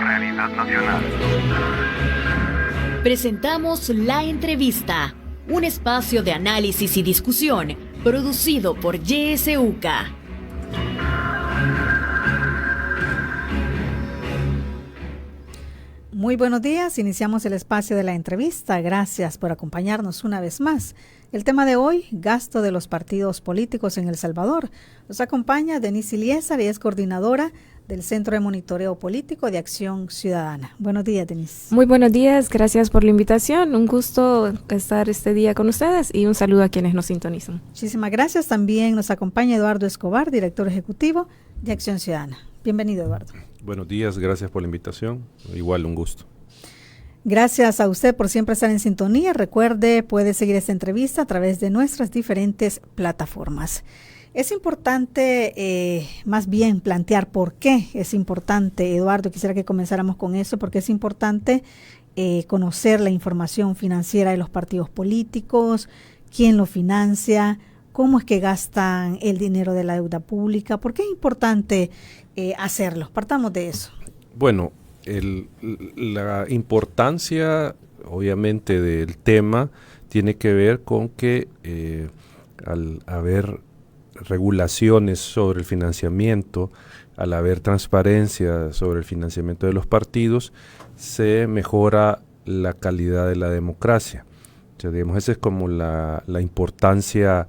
Realidad nacional. Presentamos La Entrevista, un espacio de análisis y discusión producido por YSUCA. Muy buenos días, iniciamos el espacio de La Entrevista. Gracias por acompañarnos una vez más. El tema de hoy, gasto de los partidos políticos en El Salvador. Nos acompaña Denise Iliesar y es coordinadora del Centro de Monitoreo Político de Acción Ciudadana. Buenos días, Denise. Muy buenos días, gracias por la invitación. Un gusto estar este día con ustedes y un saludo a quienes nos sintonizan. Muchísimas gracias. También nos acompaña Eduardo Escobar, director ejecutivo de Acción Ciudadana. Bienvenido, Eduardo. Buenos días, gracias por la invitación. Igual, un gusto. Gracias a usted por siempre estar en sintonía. Recuerde, puede seguir esta entrevista a través de nuestras diferentes plataformas. Es importante, más bien, plantear por qué es importante, Eduardo, quisiera que comenzáramos con eso, porque es importante conocer la información financiera de los partidos políticos, quién lo financia, cómo es que gastan el dinero de la deuda pública, por qué es importante hacerlo. Partamos de eso. Bueno, la importancia, obviamente, del tema tiene que ver con que al haber regulaciones sobre el financiamiento, al haber transparencia sobre el financiamiento de los partidos, se mejora la calidad de la democracia. O sea, digamos, esa es como la importancia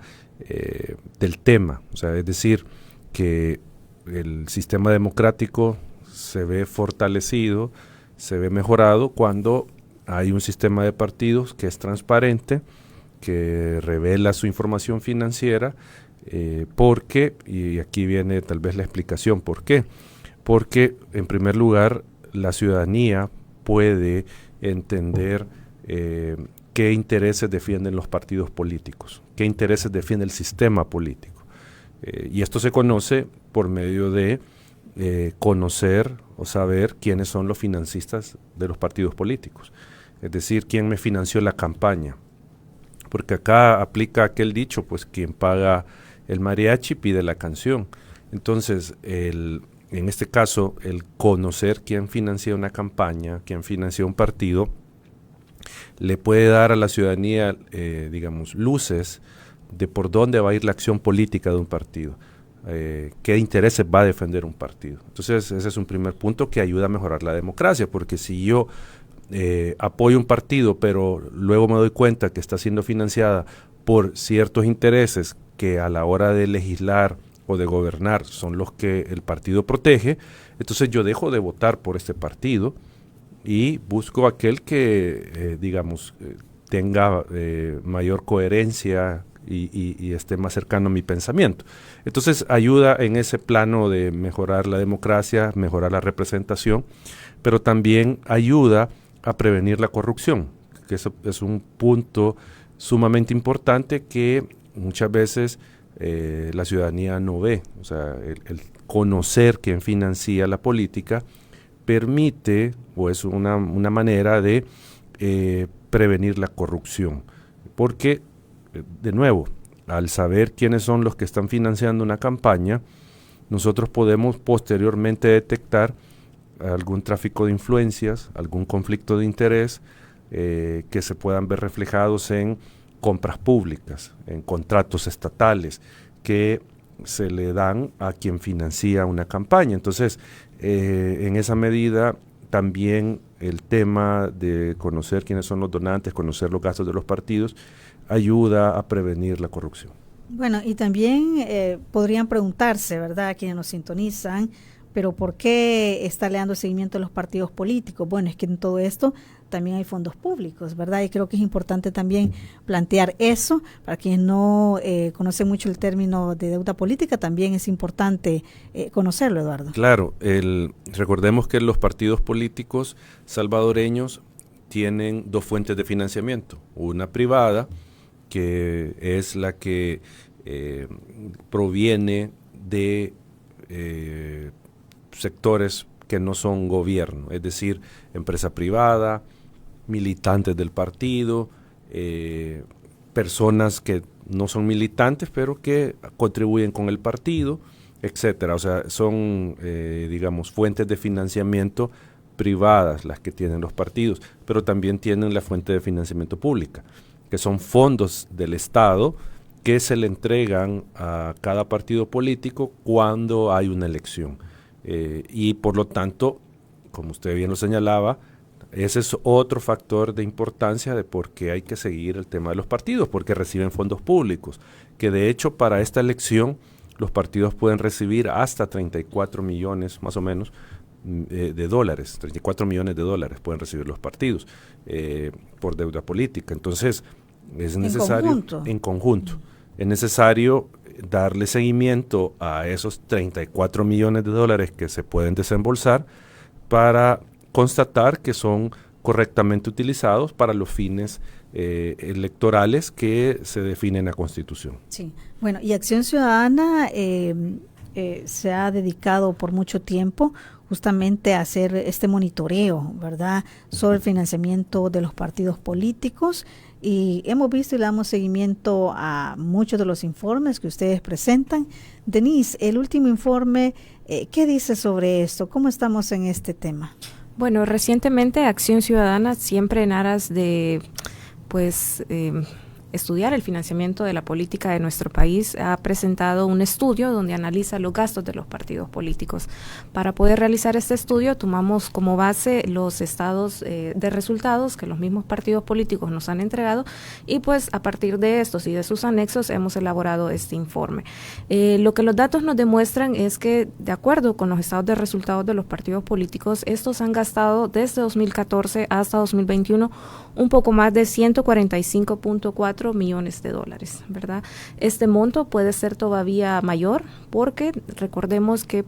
del tema. O sea, es decir, que el sistema democrático se ve fortalecido, se ve mejorado cuando hay un sistema de partidos que es transparente, que revela su información financiera, porque, y aquí viene tal vez la explicación por qué, porque en primer lugar la ciudadanía puede entender qué intereses defienden los partidos políticos, qué intereses defiende el sistema político, y esto se conoce por medio de conocer o saber quiénes son los financistas de los partidos políticos, es decir, quién me financió la campaña, porque acá aplica aquel dicho, pues quien paga el mariachi pide la canción. Entonces, en este caso, el conocer quién financia una campaña, quién financia un partido, le puede dar a la ciudadanía, digamos, luces de por dónde va a ir la acción política de un partido, qué intereses va a defender un partido. Entonces, ese es un primer punto que ayuda a mejorar la democracia, porque si yo apoyo un partido, pero luego me doy cuenta que está siendo financiada por ciertos intereses que a la hora de legislar o de gobernar son los que el partido protege, entonces yo dejo de votar por este partido y busco aquel que, tenga mayor coherencia y esté más cercano a mi pensamiento. Entonces ayuda en ese plano de mejorar la democracia, mejorar la representación, pero también ayuda a prevenir la corrupción, que eso es un punto sumamente importante que muchas veces la ciudadanía no ve. O sea, el conocer quién financia la política permite, o es una manera de prevenir la corrupción, porque, de nuevo, al saber quiénes son los que están financiando una campaña, nosotros podemos posteriormente detectar algún tráfico de influencias, algún conflicto de interés que se puedan ver reflejados en compras públicas, en contratos estatales que se le dan a quien financia una campaña. Entonces, en esa medida, también el tema de conocer quiénes son los donantes, conocer los gastos de los partidos, ayuda a prevenir la corrupción. Bueno, y también podrían preguntarse, ¿verdad?, quienes nos sintonizan, pero ¿por qué estarle dando seguimiento a los partidos políticos? Bueno, es que en todo esto también hay fondos públicos, ¿verdad? Y creo que es importante también plantear eso. Para quienes no conocen mucho el término de deuda política, también es importante conocerlo, Eduardo. Claro, recordemos que los partidos políticos salvadoreños tienen dos fuentes de financiamiento. Una privada, que es la que proviene de sectores que no son gobierno, es decir, empresa privada, militantes del partido, personas que no son militantes pero que contribuyen con el partido, etcétera. O sea, son, fuentes de financiamiento privadas las que tienen los partidos, pero también tienen la fuente de financiamiento pública, que son fondos del Estado que se le entregan a cada partido político cuando hay una elección. Y por lo tanto, como usted bien lo señalaba, ese es otro factor de importancia de por qué hay que seguir el tema de los partidos, porque reciben fondos públicos, que de hecho para esta elección los partidos pueden recibir hasta 34 millones más o menos de dólares, 34 millones de dólares pueden recibir los partidos por deuda política. Entonces es necesario, en conjunto, es necesario darle seguimiento a esos 34 millones de dólares que se pueden desembolsar para constatar que son correctamente utilizados para los fines electorales que se definen en la Constitución. Sí, bueno, y Acción Ciudadana se ha dedicado por mucho tiempo justamente a hacer este monitoreo, ¿verdad?, sobre el financiamiento de los partidos políticos, y hemos visto y le damos seguimiento a muchos de los informes que ustedes presentan. Denise, el último informe, ¿qué dice sobre esto? ¿Cómo estamos en este tema? Bueno, recientemente Acción Ciudadana, siempre en aras de estudiar el financiamiento de la política de nuestro país, ha presentado un estudio donde analiza los gastos de los partidos políticos. Para poder realizar este estudio, tomamos como base los estados de resultados que los mismos partidos políticos nos han entregado, y pues a partir de estos y de sus anexos hemos elaborado este informe. Lo que los datos nos demuestran es que, de acuerdo con los estados de resultados de los partidos políticos, estos han gastado desde 2014 hasta 2021 un poco más de 145.4 millones de dólares, ¿verdad? Este monto puede ser todavía mayor porque recordemos que,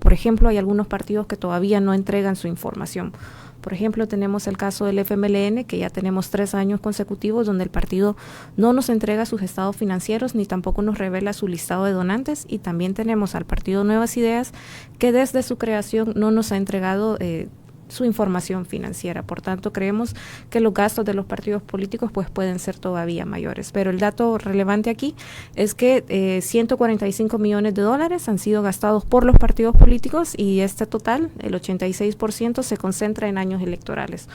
por ejemplo, hay algunos partidos que todavía no entregan su información. Por ejemplo, tenemos el caso del FMLN, que ya tenemos 3 años consecutivos donde el partido no nos entrega sus estados financieros ni tampoco nos revela su listado de donantes, y también tenemos al partido Nuevas Ideas, que desde su creación no nos ha entregado su información financiera. Por tanto, creemos que los gastos de los partidos políticos pues pueden ser todavía mayores. Pero el dato relevante aquí es que 145 millones de dólares han sido gastados por los partidos políticos, y este total, el 86%, se concentra en años electorales.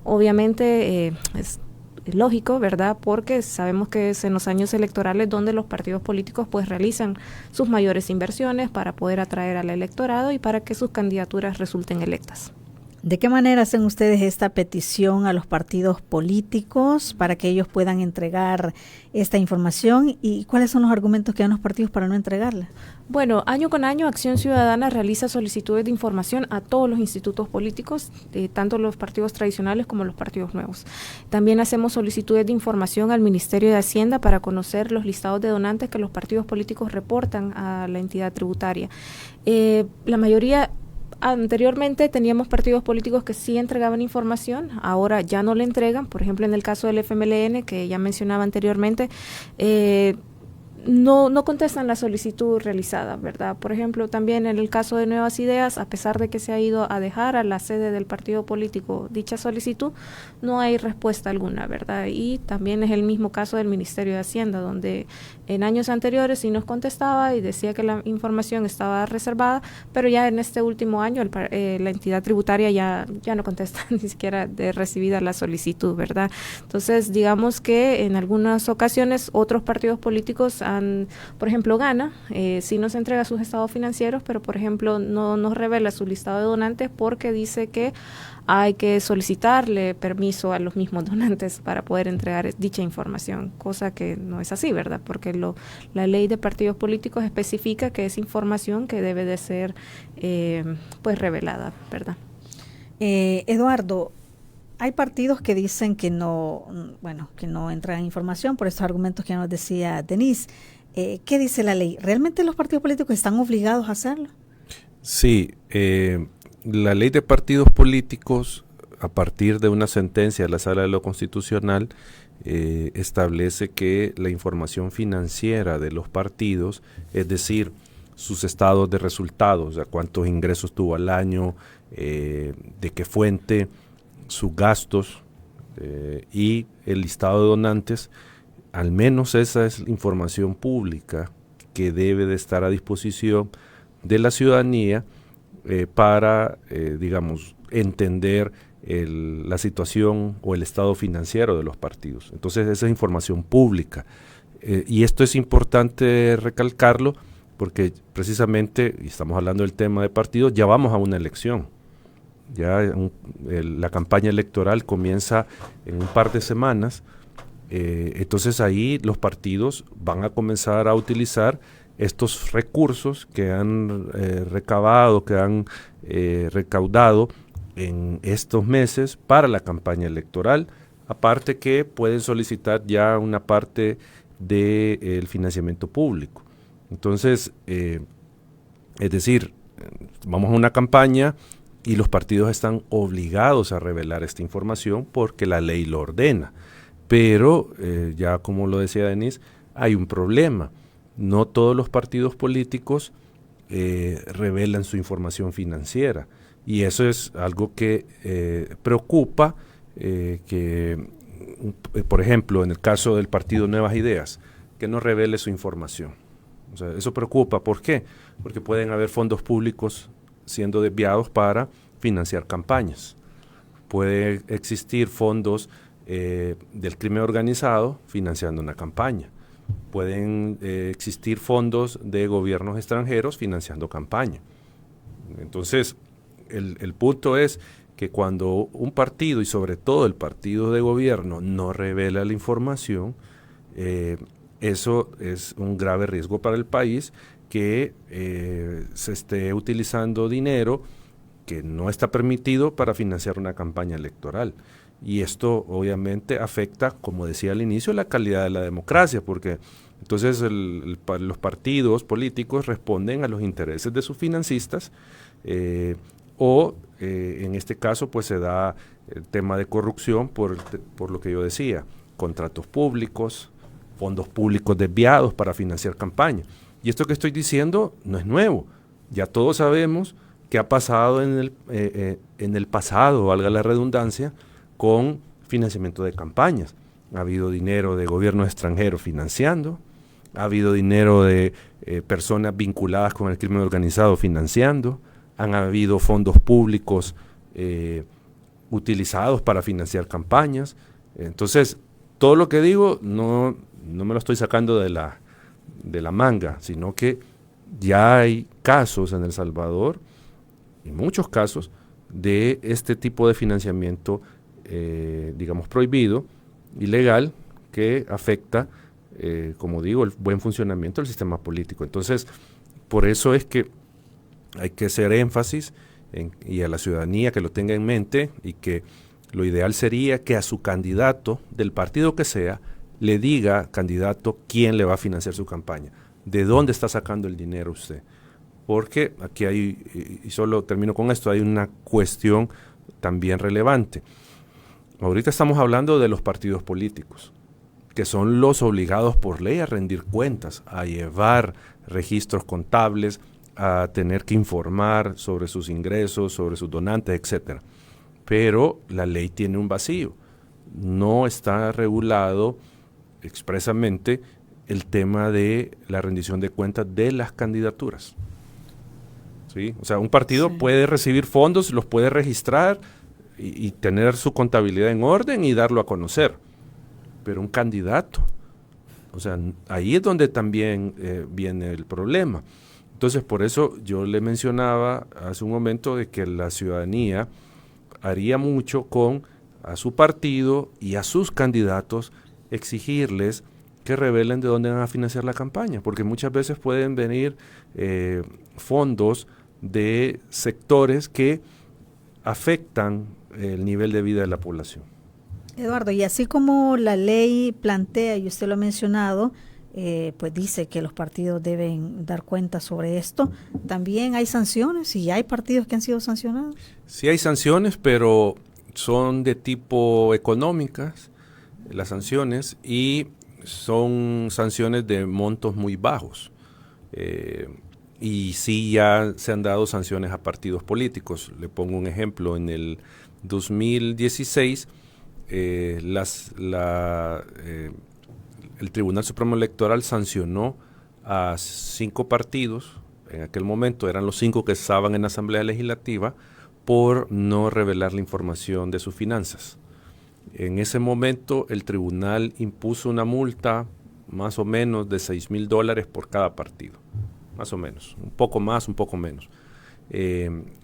Obviamente es lógico, ¿verdad?, porque sabemos que es en los años electorales donde los partidos políticos pues realizan sus mayores inversiones para poder atraer al electorado y para que sus candidaturas resulten electas. ¿De qué manera hacen ustedes esta petición a los partidos políticos para que ellos puedan entregar esta información, y cuáles son los argumentos que dan los partidos para no entregarla? Bueno, año con año Acción Ciudadana realiza solicitudes de información a todos los institutos políticos, tanto los partidos tradicionales como los partidos nuevos. También hacemos solicitudes de información al Ministerio de Hacienda para conocer los listados de donantes que los partidos políticos reportan a la entidad tributaria. La mayoría... Anteriormente teníamos partidos políticos que sí entregaban información, ahora ya no le entregan. Por ejemplo, en el caso del FMLN, que ya mencionaba anteriormente, no contestan la solicitud realizada, ¿verdad? Por ejemplo, también en el caso de Nuevas Ideas, a pesar de que se ha ido a dejar a la sede del partido político dicha solicitud, no hay respuesta alguna, ¿verdad? Y también es el mismo caso del Ministerio de Hacienda, donde en años anteriores sí nos contestaba y decía que la información estaba reservada, pero ya en este último año la entidad tributaria ya no contesta ni siquiera de recibida la solicitud, ¿verdad? Entonces, digamos que en algunas ocasiones otros partidos políticos por ejemplo, Gana, sí nos entrega sus estados financieros, pero por ejemplo no nos revela su listado de donantes porque dice que hay que solicitarle permiso a los mismos donantes para poder entregar dicha información, cosa que no es así, ¿verdad? Porque la ley de partidos políticos especifica que es información que debe de ser pues revelada, ¿verdad? Eduardo, hay partidos que dicen que no entregan información por estos argumentos que ya nos decía Denise. ¿Qué dice la ley? ¿Realmente los partidos políticos están obligados a hacerlo? Sí, la ley de partidos políticos, a partir de una sentencia de la Sala de lo Constitucional, establece que la información financiera de los partidos, es decir, sus estados de resultados, o sea, cuántos ingresos tuvo al año, de qué fuente, sus gastos y el listado de donantes, al menos esa es la información pública que debe de estar a disposición de la ciudadanía para, digamos, entender la situación o el estado financiero de los partidos. Entonces esa es información pública. Y esto es importante recalcarlo porque precisamente, y estamos hablando del tema de partidos, ya vamos a una elección. Ya la campaña electoral comienza en un par de semanas, entonces ahí los partidos van a comenzar a utilizar estos recursos que han recabado, que han recaudado en estos meses para la campaña electoral, aparte que pueden solicitar ya una parte del financiamiento público. Entonces, es decir, vamos a una campaña y los partidos están obligados a revelar esta información porque la ley lo ordena. Pero, ya como lo decía Denise, hay un problema. No todos los partidos políticos revelan su información financiera. Y eso es algo que preocupa, por ejemplo, en el caso del partido Nuevas Ideas, que no revele su información. O sea, eso preocupa. ¿Por qué? Porque pueden haber fondos públicos siendo desviados para financiar campañas. Puede existir fondos del crimen organizado financiando una campaña. Pueden existir fondos de gobiernos extranjeros financiando campaña. Entonces, el punto es que cuando un partido, y sobre todo el partido de gobierno, no revela la información, eso es un grave riesgo para el país, que se esté utilizando dinero que no está permitido para financiar una campaña electoral. Y esto obviamente afecta, como decía al inicio, la calidad de la democracia, porque entonces los partidos políticos responden a los intereses de sus financistas, en este caso pues se da el tema de corrupción por lo que yo decía, contratos públicos, fondos públicos desviados para financiar campañas. Y esto que estoy diciendo no es nuevo, ya todos sabemos qué ha pasado en el pasado, valga la redundancia, con financiamiento de campañas. Ha habido dinero de gobiernos extranjeros financiando, ha habido dinero de personas vinculadas con el crimen organizado financiando, han habido fondos públicos utilizados para financiar campañas. Entonces, todo lo que digo no me lo estoy sacando de la manga, sino que ya hay casos en El Salvador, y muchos casos, de este tipo de financiamiento digamos prohibido, ilegal, que afecta, como digo, el buen funcionamiento del sistema político. Entonces, por eso es que hay que hacer énfasis y a la ciudadanía que lo tenga en mente, y que lo ideal sería que a su candidato, del partido que sea, le diga, candidato, quién le va a financiar su campaña, de dónde está sacando el dinero usted. Porque aquí hay, y solo termino con esto, hay una cuestión también relevante. Ahorita estamos hablando de los partidos políticos, que son los obligados por ley a rendir cuentas, a llevar registros contables, a tener que informar sobre sus ingresos, sobre sus donantes, etc. Pero la ley tiene un vacío. No está regulado expresamente el tema de la rendición de cuentas de las candidaturas. ¿Sí? O sea, un partido puede recibir fondos, los puede registrar y tener su contabilidad en orden y darlo a conocer. Pero un candidato, o sea, ahí es donde también viene el problema. Entonces, por eso yo le mencionaba hace un momento de que la ciudadanía haría mucho con a su partido y a sus candidatos exigirles que revelen de dónde van a financiar la campaña, porque muchas veces pueden venir fondos de sectores que afectan el nivel de vida de la población. Eduardo, y así como la ley plantea, y usted lo ha mencionado, pues dice que los partidos deben dar cuenta sobre esto, también hay sanciones, y hay partidos que han sido sancionados. Sí hay sanciones, pero son de tipo económicas, las sanciones, y son sanciones de montos muy bajos. Y sí ya se han dado sanciones a partidos políticos. Le pongo un ejemplo, en el 2016 el Tribunal Supremo Electoral sancionó a 5 partidos en aquel momento eran los 5 que estaban en la Asamblea Legislativa, por no revelar la información de sus finanzas. En ese momento el tribunal impuso una multa más o menos de $6,000 por cada partido, más o menos, un poco más, un poco menos.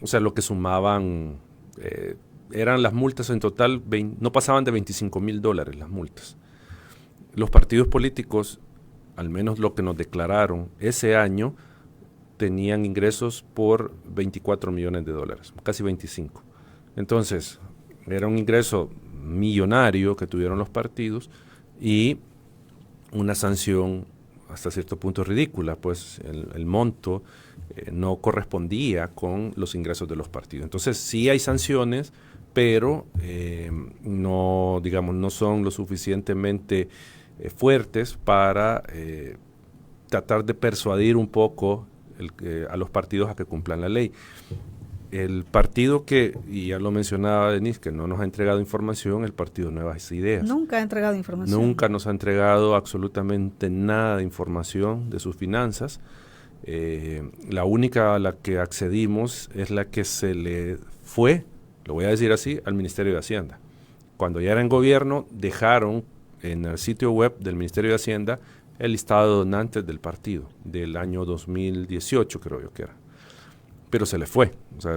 O sea, lo que sumaban, eran las multas en total, no pasaban de $25,000 las multas. Los partidos políticos, al menos lo que nos declararon ese año, tenían ingresos por $24 millones, casi 25. Entonces, era un ingreso millonario que tuvieron los partidos y una sanción hasta cierto punto ridícula, pues el monto no correspondía con los ingresos de los partidos. Entonces, sí hay sanciones, pero no, digamos, no son lo suficientemente fuertes para tratar de persuadir un poco a los partidos a que cumplan la ley. El partido que, y ya lo mencionaba Denise, que no nos ha entregado información, el Partido Nuevas Ideas. Nunca ha entregado información. Nunca nos ha entregado absolutamente nada de información de sus finanzas. La única a la que accedimos es la que se le fue, lo voy a decir así, al Ministerio de Hacienda. Cuando ya era en gobierno, dejaron en el sitio web del Ministerio de Hacienda el listado de donantes del partido del año 2018, creo yo que era. Pero se les fue, o sea,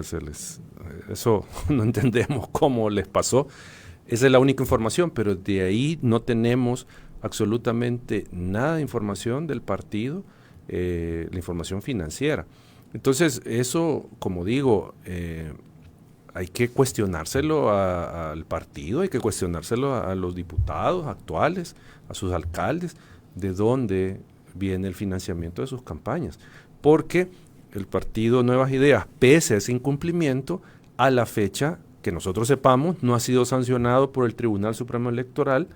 eso no entendemos cómo les pasó. Esa es la única información, pero de ahí no tenemos absolutamente nada de información del partido, la información financiera. Entonces, eso, como digo, hay que cuestionárselo al partido, hay que cuestionárselo a los diputados actuales, a sus alcaldes, de dónde viene el financiamiento de sus campañas. Porque el Partido Nuevas Ideas, pese a ese incumplimiento, a la fecha que nosotros sepamos, no ha sido sancionado por el Tribunal Supremo Electoral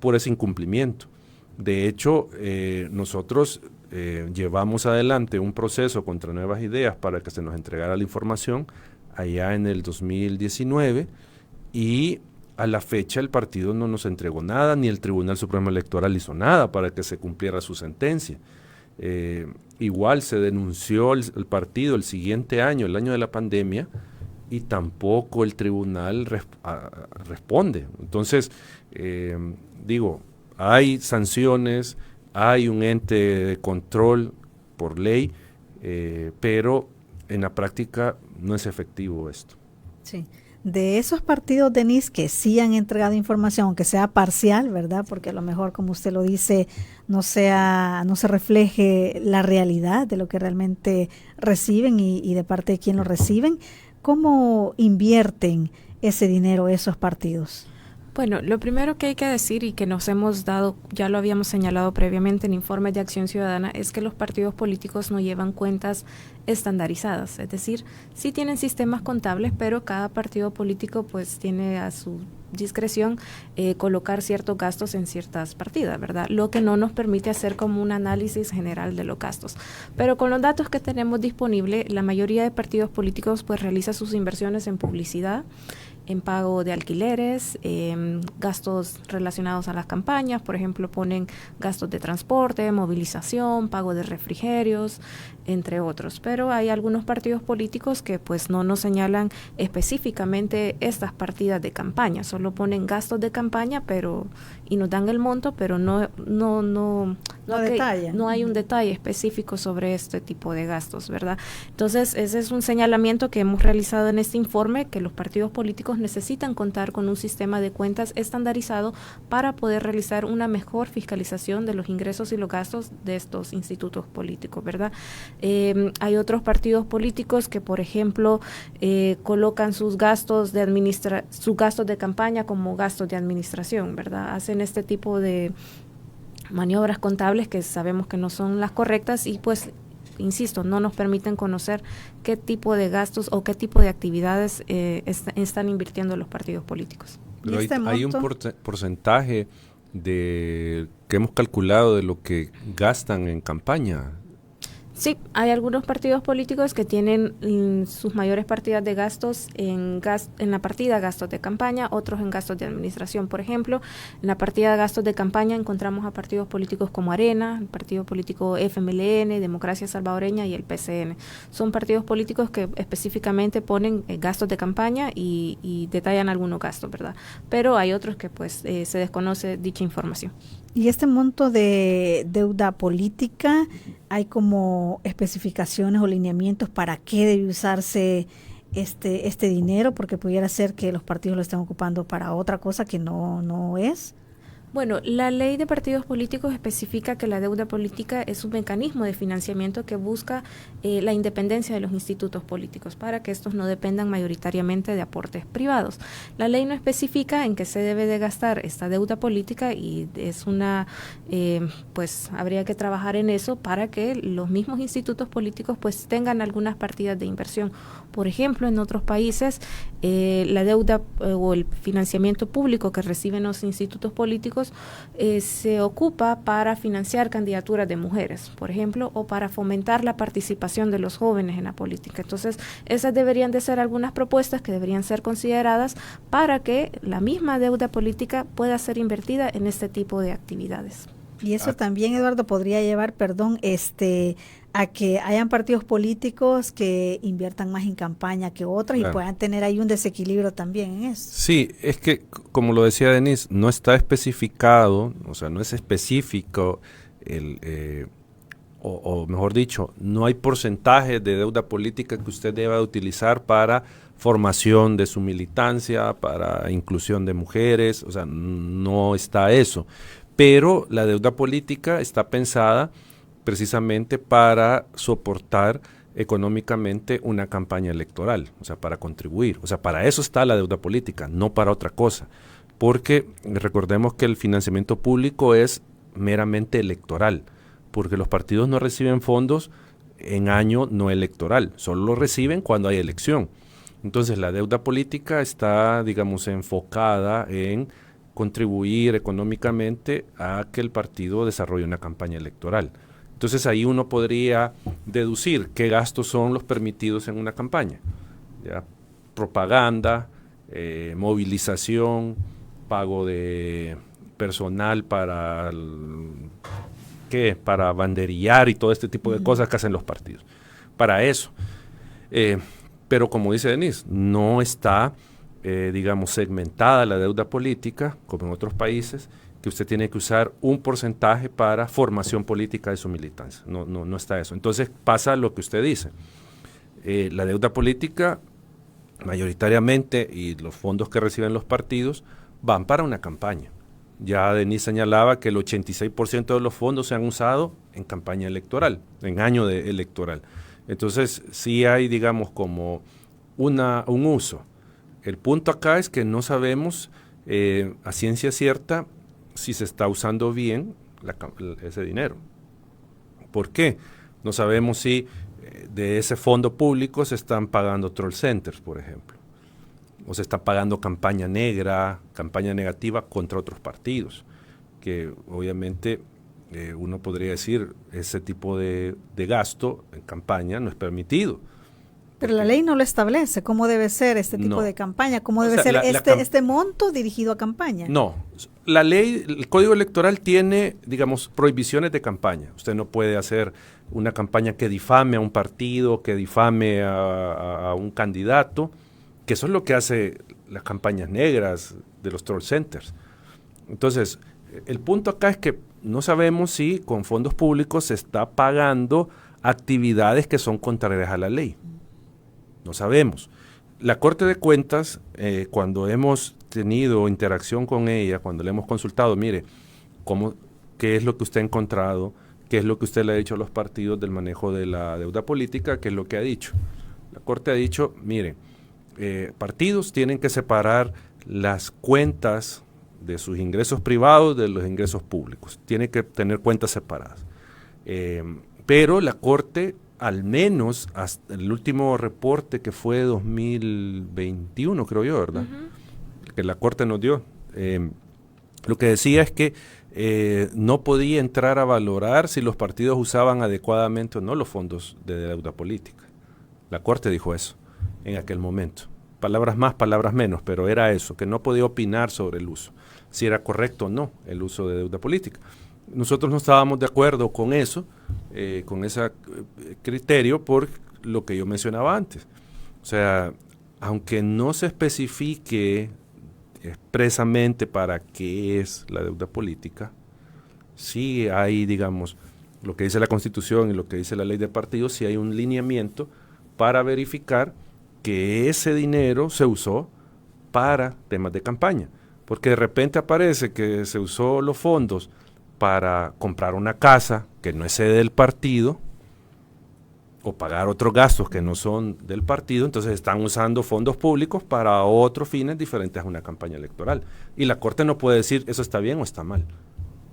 por ese incumplimiento. De hecho, nosotros llevamos adelante un proceso contra Nuevas Ideas para que se nos entregara la información allá en el 2019 y a la fecha el partido no nos entregó nada, ni el Tribunal Supremo Electoral hizo nada para que se cumpliera su sentencia. Igual se denunció el partido el siguiente año, el año de la pandemia, y tampoco el tribunal responde. Entonces, digo, hay sanciones, hay un ente de control por ley, pero en la práctica no es efectivo esto. Sí. De esos partidos, Denise, que sí han entregado información, aunque sea parcial, ¿verdad? Porque a lo mejor, como usted lo dice, no se refleje la realidad de lo que realmente reciben y de parte de quién lo reciben. ¿Cómo invierten ese dinero esos partidos? Bueno, lo primero que hay que decir y que nos hemos dado, ya lo habíamos señalado previamente en informes de Acción Ciudadana, es que los partidos políticos no llevan cuentas estandarizadas, es decir, sí tienen sistemas contables, pero cada partido político pues tiene a su discreción colocar ciertos gastos en ciertas partidas, ¿verdad? Lo que no nos permite hacer como un análisis general de los gastos. Pero con los datos que tenemos disponible, la mayoría de partidos políticos pues realiza sus inversiones en publicidad, en pago de alquileres, gastos relacionados a las campañas, por ejemplo, ponen gastos de transporte, movilización, pago de refrigerios, entre otros. Pero hay algunos partidos políticos que pues no nos señalan específicamente estas partidas de campaña, solo ponen gastos de campaña, pero y nos dan el monto, pero no hay un detalle específico sobre este tipo de gastos, ¿verdad? Entonces, ese es un señalamiento que hemos realizado en este informe, que los partidos políticos necesitan contar con un sistema de cuentas estandarizado para poder realizar una mejor fiscalización de los ingresos y los gastos de estos institutos políticos, ¿verdad? Hay otros partidos políticos que, por ejemplo, colocan sus gastos de campaña como gastos de administración, ¿verdad? Hacen este tipo de maniobras contables que sabemos que no son las correctas y pues insisto, no nos permiten conocer qué tipo de gastos o qué tipo de actividades están invirtiendo los partidos políticos. Pero hay un porcentaje que hemos calculado de lo que gastan en campaña. Sí, hay algunos partidos políticos que tienen sus mayores partidas de gastos en la partida gastos de campaña, otros en gastos de administración. Por ejemplo, en la partida de gastos de campaña encontramos a partidos políticos como Arena, el partido político FMLN, Democracia Salvadoreña y el PCN. Son partidos políticos que específicamente ponen gastos de campaña y detallan algunos gastos, ¿verdad? Pero hay otros que pues se desconoce dicha información. ¿Y este monto de deuda política, hay como especificaciones o lineamientos para qué debe usarse este dinero? Porque pudiera ser que los partidos lo estén ocupando para otra cosa que no es. Bueno, la ley de partidos políticos especifica que la deuda política es un mecanismo de financiamiento que busca la independencia de los institutos políticos para que estos no dependan mayoritariamente de aportes privados. La ley no especifica en qué se debe de gastar esta deuda política y es pues habría que trabajar en eso para que los mismos institutos políticos pues tengan algunas partidas de inversión. Por ejemplo, en otros países la deuda o el financiamiento público que reciben los institutos políticos se ocupa para financiar candidaturas de mujeres, por ejemplo, o para fomentar la participación de los jóvenes en la política. Entonces, esas deberían de ser algunas propuestas que deberían ser consideradas para que la misma deuda política pueda ser invertida en este tipo de actividades. Y eso también, Eduardo, podría llevar, a que hayan partidos políticos que inviertan más en campaña que otros, claro, y puedan tener ahí un desequilibrio también en eso. Sí, es que, como lo decía Denise, no está especificado, o sea, no es específico, o mejor dicho, no hay porcentaje de deuda política que usted deba utilizar para formación de su militancia, para inclusión de mujeres, o sea, no está eso. Pero la deuda política está pensada precisamente para soportar económicamente una campaña electoral, o sea, para contribuir. O sea, para eso está la deuda política, no para otra cosa. Porque recordemos que el financiamiento público es meramente electoral, porque los partidos no reciben fondos en año no electoral, solo lo reciben cuando hay elección. Entonces, la deuda política está, digamos, enfocada en contribuir económicamente a que el partido desarrolle una campaña electoral. Entonces ahí uno podría deducir qué gastos son los permitidos en una campaña. ¿Ya? Propaganda, movilización, pago de personal para banderillar y todo este tipo de cosas que hacen los partidos. Para eso. Pero como dice Denise, no está digamos, segmentada la deuda política, como en otros países, que usted tiene que usar un porcentaje para formación política de su militancia. No está eso. Entonces pasa lo que usted dice. La deuda política, mayoritariamente, y los fondos que reciben los partidos, van para una campaña. Ya Denise señalaba que el 86% de los fondos se han usado en campaña electoral, en año electoral. Entonces sí hay, digamos, como un uso. El punto acá es que no sabemos a ciencia cierta si se está usando bien ese dinero. ¿Por qué? No sabemos si de ese fondo público se están pagando troll centers, por ejemplo, o se está pagando campaña negra, campaña negativa contra otros partidos, que obviamente uno podría decir ese tipo de gasto en campaña no es permitido. Pero la ley no lo establece, cómo debe ser este tipo de campaña, cómo debe ser este monto dirigido a campaña. No, la ley, el Código Electoral tiene, digamos, prohibiciones de campaña. Usted no puede hacer una campaña que difame a un partido, que difame a un candidato, que eso es lo que hace las campañas negras de los troll centers. Entonces, el punto acá es que no sabemos si con fondos públicos se está pagando actividades que son contrarias a la ley. No sabemos. La Corte de Cuentas, cuando hemos tenido interacción con ella, cuando le hemos consultado, mire, ¿qué es lo que usted ha encontrado? ¿Qué es lo que usted le ha dicho a los partidos del manejo de la deuda política? ¿Qué es lo que ha dicho? La Corte ha dicho, mire, partidos tienen que separar las cuentas de sus ingresos privados de los ingresos públicos. Tienen que tener cuentas separadas. Pero la Corte, al menos hasta el último reporte que fue 2021, creo yo, ¿verdad? Que la Corte nos dio, Lo que decía es que no podía entrar a valorar si los partidos usaban adecuadamente o no los fondos de deuda política. La Corte dijo eso en aquel momento. Palabras más, palabras menos, pero era eso, que no podía opinar sobre el uso, si era correcto o no el uso de deuda política. Nosotros no estábamos de acuerdo con eso, con ese criterio, por lo que yo mencionaba antes. O sea, aunque no se especifique expresamente para qué es la deuda política, sí hay, digamos, lo que dice la Constitución y lo que dice la ley de partidos, sí hay un lineamiento para verificar que ese dinero se usó para temas de campaña, porque de repente aparece que se usó los fondos para comprar una casa que no es sede del partido, o pagar otros gastos que no son del partido, entonces están usando fondos públicos para otros fines diferentes a una campaña electoral. Y la Corte no puede decir eso está bien o está mal.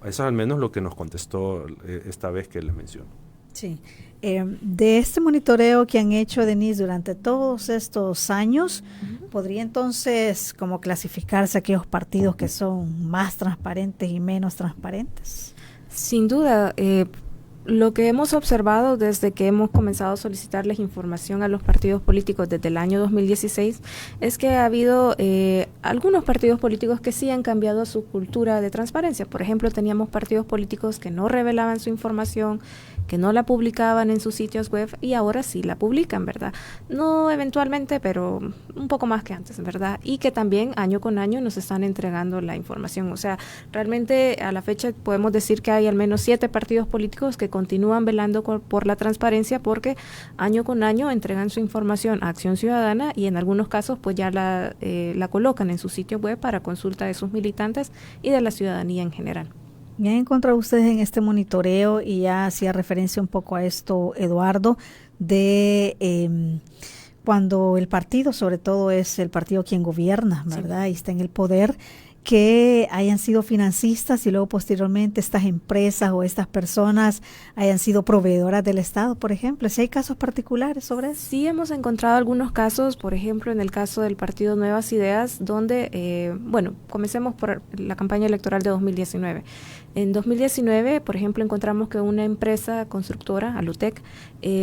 Eso es al menos lo que nos contestó esta vez que les menciono. Sí. De este monitoreo que han hecho, Denise, durante todos estos años, ¿podría entonces como clasificarse aquellos partidos que son más transparentes y menos transparentes? Sin duda, lo que hemos observado desde que hemos comenzado a solicitarles información a los partidos políticos desde el año 2016 es que ha habido algunos partidos políticos que sí han cambiado su cultura de transparencia. Por ejemplo, teníamos partidos políticos que no revelaban su información, que no la publicaban en sus sitios web y ahora sí la publican, ¿verdad? No eventualmente, pero un poco más que antes, ¿verdad? Y que también año con año nos están entregando la información. O sea, realmente a la fecha podemos decir que hay al menos 7 partidos políticos que continúan velando por la transparencia porque año con año entregan su información a Acción Ciudadana y en algunos casos pues ya la colocan en su sitio web para consulta de sus militantes y de la ciudadanía en general. ¿Y han encontrado ustedes en este monitoreo, y ya hacía referencia un poco a esto, Eduardo, de cuando el partido, sobre todo es el partido quien gobierna, ¿verdad? Sí. Y está en el poder, que hayan sido financistas y luego posteriormente estas empresas o estas personas hayan sido proveedoras del Estado, por ejemplo? ¿Si hay casos particulares sobre eso? Sí, hemos encontrado algunos casos, por ejemplo, en el caso del partido Nuevas Ideas, donde, comencemos por la campaña electoral de 2019. En 2019, por ejemplo, encontramos que una empresa constructora, Alutec,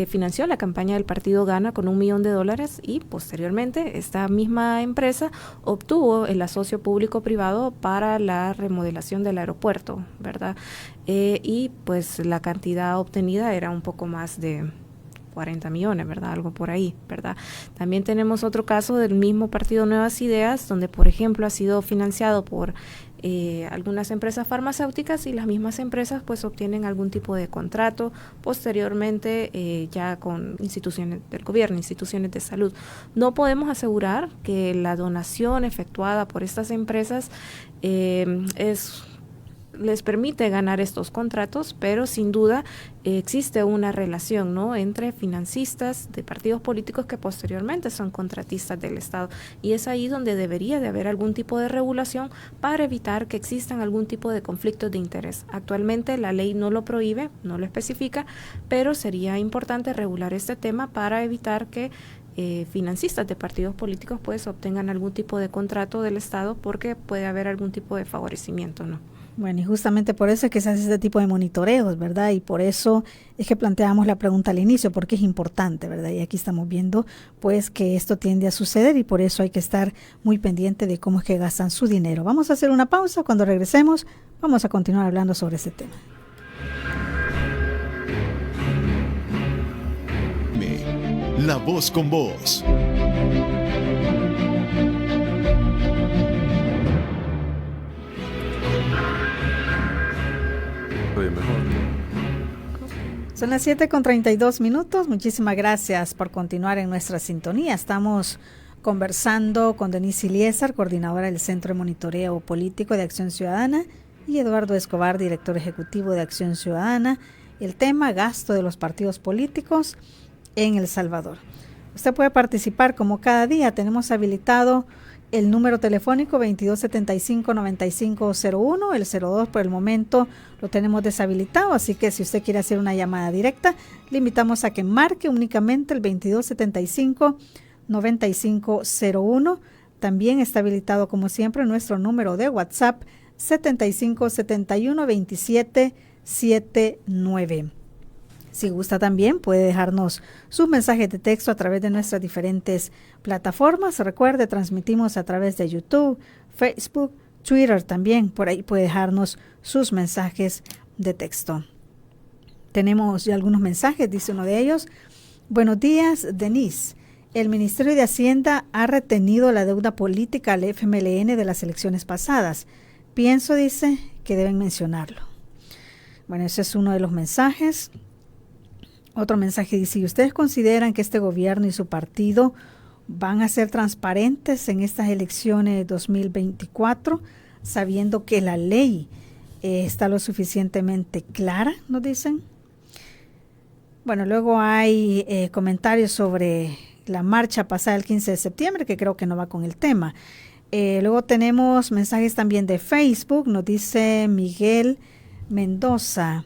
financió la campaña del partido Gana con $1 millón y posteriormente esta misma empresa obtuvo el asocio público-privado para la remodelación del aeropuerto, ¿verdad? Y pues la cantidad obtenida era un poco más de 40 millones, ¿verdad? Algo por ahí, ¿verdad? También tenemos otro caso del mismo partido Nuevas Ideas, donde, por ejemplo, ha sido financiado por algunas empresas farmacéuticas y las mismas empresas pues obtienen algún tipo de contrato posteriormente ya con instituciones del gobierno, instituciones de salud. No podemos asegurar que la donación efectuada por estas empresas les permite ganar estos contratos, pero sin duda existe una relación, ¿no?, entre financistas de partidos políticos que posteriormente son contratistas del Estado, y es ahí donde debería de haber algún tipo de regulación para evitar que existan algún tipo de conflictos de interés. Actualmente la ley no lo prohíbe, no lo especifica, pero sería importante regular este tema para evitar que financistas de partidos políticos pues obtengan algún tipo de contrato del Estado, porque puede haber algún tipo de favorecimiento, ¿no? Bueno, y justamente por eso es que se hace este tipo de monitoreos, ¿verdad? Y por eso es que planteamos la pregunta al inicio, porque es importante, ¿verdad? Y aquí estamos viendo, pues, que esto tiende a suceder y por eso hay que estar muy pendiente de cómo es que gastan su dinero. Vamos a hacer una pausa. Cuando regresemos, vamos a continuar hablando sobre este tema. La voz con vos. Son las 7:32. Muchísimas gracias por continuar en nuestra sintonía. Estamos conversando con Denise Iliesar, coordinadora del Centro de Monitoreo Político de Acción Ciudadana, y Eduardo Escobar, director ejecutivo de Acción Ciudadana. El tema: gasto de los partidos políticos en El Salvador. Usted puede participar como cada día. Tenemos habilitado el número telefónico 2275-9501, el 02 por el momento lo tenemos deshabilitado, así que si usted quiere hacer una llamada directa, le invitamos a que marque únicamente el 2275-9501. También está habilitado, como siempre, nuestro número de WhatsApp 7571-2779. Si gusta también puede dejarnos sus mensajes de texto a través de nuestras diferentes plataformas. Recuerde, transmitimos a través de YouTube, Facebook, Twitter también. Por ahí puede dejarnos sus mensajes de texto. Tenemos ya algunos mensajes, dice uno de ellos. Buenos días, Denise. El Ministerio de Hacienda ha retenido la deuda política al FMLN de las elecciones pasadas. Pienso, dice, que deben mencionarlo. Bueno, ese es uno de los mensajes. Otro mensaje dice, ¿y ustedes consideran que este gobierno y su partido van a ser transparentes en estas elecciones 2024, sabiendo que la ley está lo suficientemente clara, nos dicen? Bueno, luego hay comentarios sobre la marcha pasada el 15 de septiembre, que creo que no va con el tema. Luego tenemos mensajes también de Facebook, nos dice Miguel Mendoza.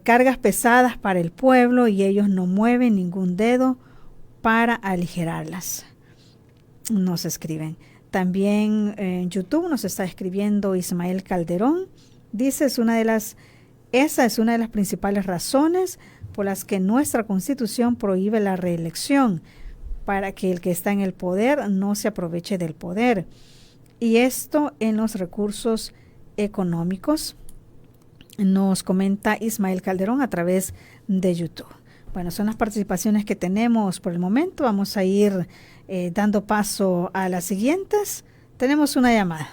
Cargas pesadas para el pueblo y ellos no mueven ningún dedo para aligerarlas. Nos escriben. También en YouTube nos está escribiendo Ismael Calderón. Dice, esa es una de las principales razones por las que nuestra Constitución prohíbe la reelección, para que el que está en el poder no se aproveche del poder. Y esto en los recursos económicos, nos comenta Ismael Calderón a través de YouTube. Bueno, son las participaciones que tenemos por el momento. Vamos a ir dando paso a las siguientes. Tenemos una llamada.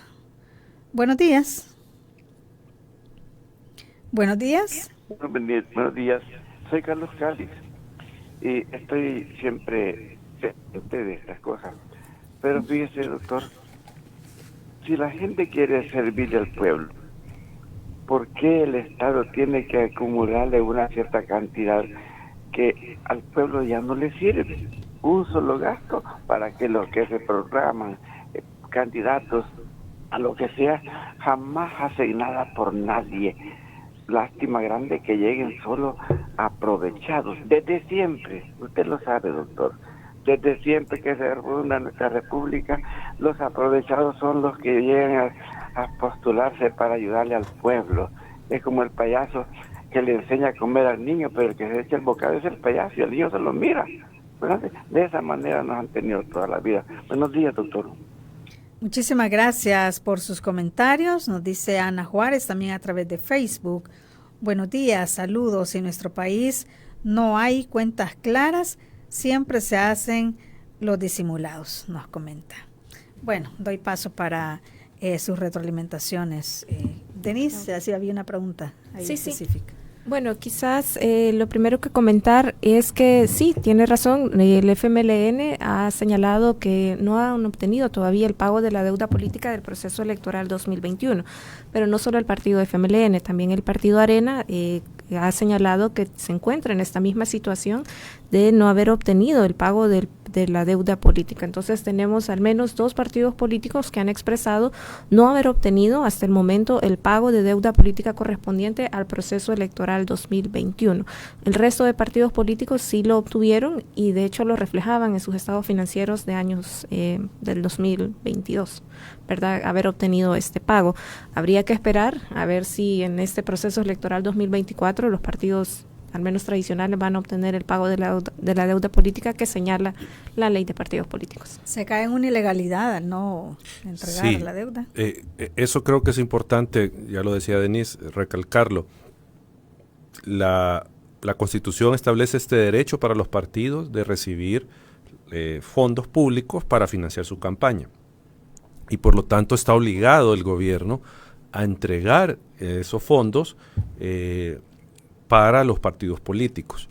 Buenos días. Buenos días. Buenos días. Soy Carlos Cáliz y estoy siempre pendiente de estas cosas. Pero fíjese, doctor, si la gente quiere servirle al pueblo, ¿por qué el Estado tiene que acumularle una cierta cantidad que al pueblo ya no le sirve? Un solo gasto para que los que se programan candidatos a lo que sea jamás hacen nada por nadie. Lástima grande que lleguen solo aprovechados. Desde siempre, usted lo sabe, doctor, desde siempre que se funda nuestra república, los aprovechados son los que llegan a postularse para ayudarle al pueblo. Es como el payaso que le enseña a comer al niño, pero el que se echa el bocado es el payaso y el niño se lo mira. Bueno, de esa manera nos han tenido toda la vida. Buenos días, doctor. Muchísimas gracias por sus comentarios. Nos dice Ana Juárez también a través de Facebook. Buenos días, saludos. En nuestro país no hay cuentas claras, siempre se hacen los disimulados, nos comenta. Bueno, doy paso para sus retroalimentaciones. Denise, así había una pregunta ahí específica. Bueno, quizás lo primero que comentar es que sí, tiene razón, el FMLN ha señalado que no han obtenido todavía el pago de la deuda política del proceso electoral 2021, pero no solo el partido FMLN, también el partido Arena ha señalado que se encuentra en esta misma situación de no haber obtenido el pago de la deuda política. Entonces tenemos al menos 2 partidos políticos que han expresado no haber obtenido hasta el momento el pago de deuda política correspondiente al proceso electoral 2021. El resto de partidos políticos sí lo obtuvieron y de hecho lo reflejaban en sus estados financieros de años del 2022, ¿verdad? Haber obtenido este pago. Habría que esperar a ver si en este proceso electoral 2024 los partidos al menos tradicionales van a obtener el pago de la deuda política que señala la ley de partidos políticos. Se cae en una ilegalidad al no entregar la deuda. Eso creo que es importante, ya lo decía Denise, recalcarlo. La Constitución establece este derecho para los partidos de recibir fondos públicos para financiar su campaña. Y por lo tanto está obligado el gobierno a entregar esos fondos para los partidos políticos.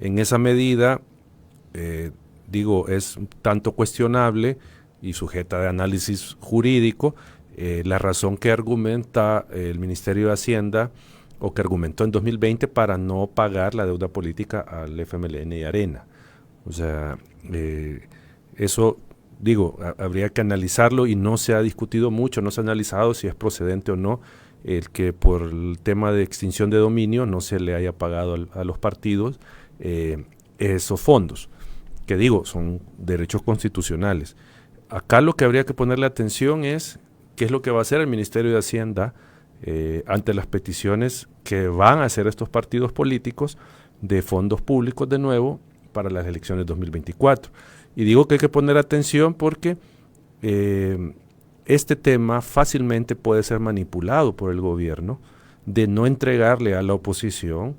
En esa medida, es un tanto cuestionable y sujeta de análisis jurídico la razón que argumenta el Ministerio de Hacienda o que argumentó en 2020 para no pagar la deuda política al FMLN y Arena. O sea, eso, habría que analizarlo y no se ha discutido mucho, no se ha analizado si es procedente o no el que por el tema de extinción de dominio no se le haya pagado a los partidos esos fondos, que son derechos constitucionales. Acá lo que habría que ponerle atención es qué es lo que va a hacer el Ministerio de Hacienda ante las peticiones que van a hacer estos partidos políticos de fondos públicos de nuevo para las elecciones 2024. Y digo que hay que poner atención porque este tema fácilmente puede ser manipulado por el gobierno de no entregarle a la oposición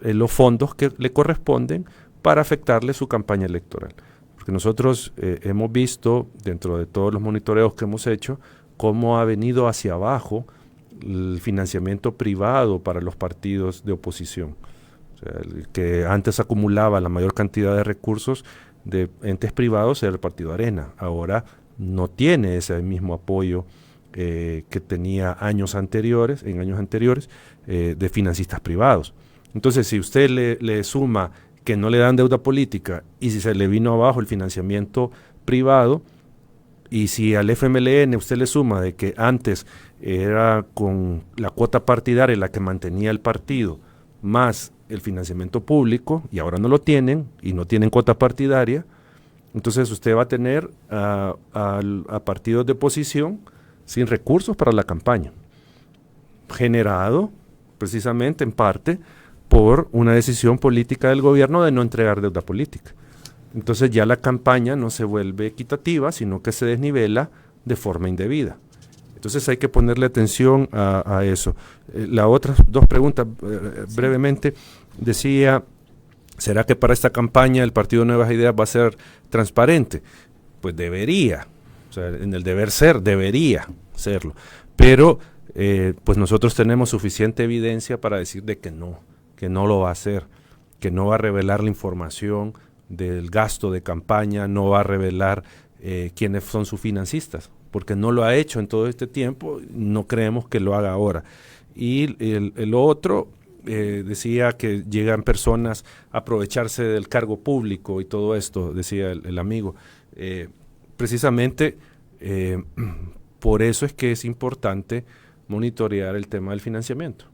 los fondos que le corresponden para afectarle su campaña electoral. Porque nosotros hemos visto, dentro de todos los monitoreos que hemos hecho, cómo ha venido hacia abajo el financiamiento privado para los partidos de oposición. O sea, el que antes acumulaba la mayor cantidad de recursos de entes privados era el Partido Arena. Ahora no tiene ese mismo apoyo que tenía en años anteriores, de financistas privados. Entonces, si usted le suma que no le dan deuda política y si se le vino abajo el financiamiento privado, y si al FMLN usted le suma de que antes era con la cuota partidaria la que mantenía el partido, más el financiamiento público, y ahora no lo tienen, y no tienen cuota partidaria, entonces usted va a tener a partidos de oposición sin recursos para la campaña, generado precisamente en parte por una decisión política del gobierno de no entregar deuda política. Entonces ya la campaña no se vuelve equitativa, sino que se desnivela de forma indebida. Entonces hay que ponerle atención a eso. Las otras dos preguntas, brevemente, decía, ¿será que para esta campaña el Partido Nuevas Ideas va a ser transparente? Pues debería, o sea, en el deber ser, debería serlo. Pero pues nosotros tenemos suficiente evidencia para decir de que no lo va a hacer, que no va a revelar la información del gasto de campaña, no va a revelar quiénes son sus financistas, porque no lo ha hecho en todo este tiempo, no creemos que lo haga ahora. Y el otro decía que llegan personas a aprovecharse del cargo público y todo esto, decía el amigo. Precisamente por eso es que es importante monitorear el tema del financiamiento,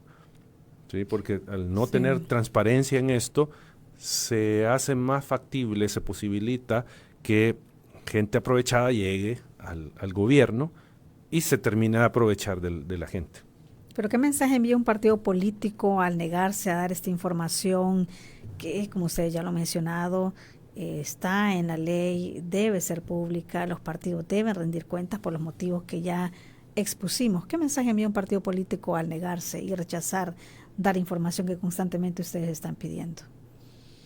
¿sí? Porque al no tener transparencia en esto, se hace más factible, se posibilita que gente aprovechada llegue al gobierno y se termina de aprovechar de la gente. ¿Pero qué mensaje envía un partido político al negarse a dar esta información que, como usted ya lo ha mencionado, está en la ley, debe ser pública, los partidos deben rendir cuentas por los motivos que ya expusimos? ¿Qué mensaje envía un partido político al negarse y rechazar dar información que constantemente ustedes están pidiendo?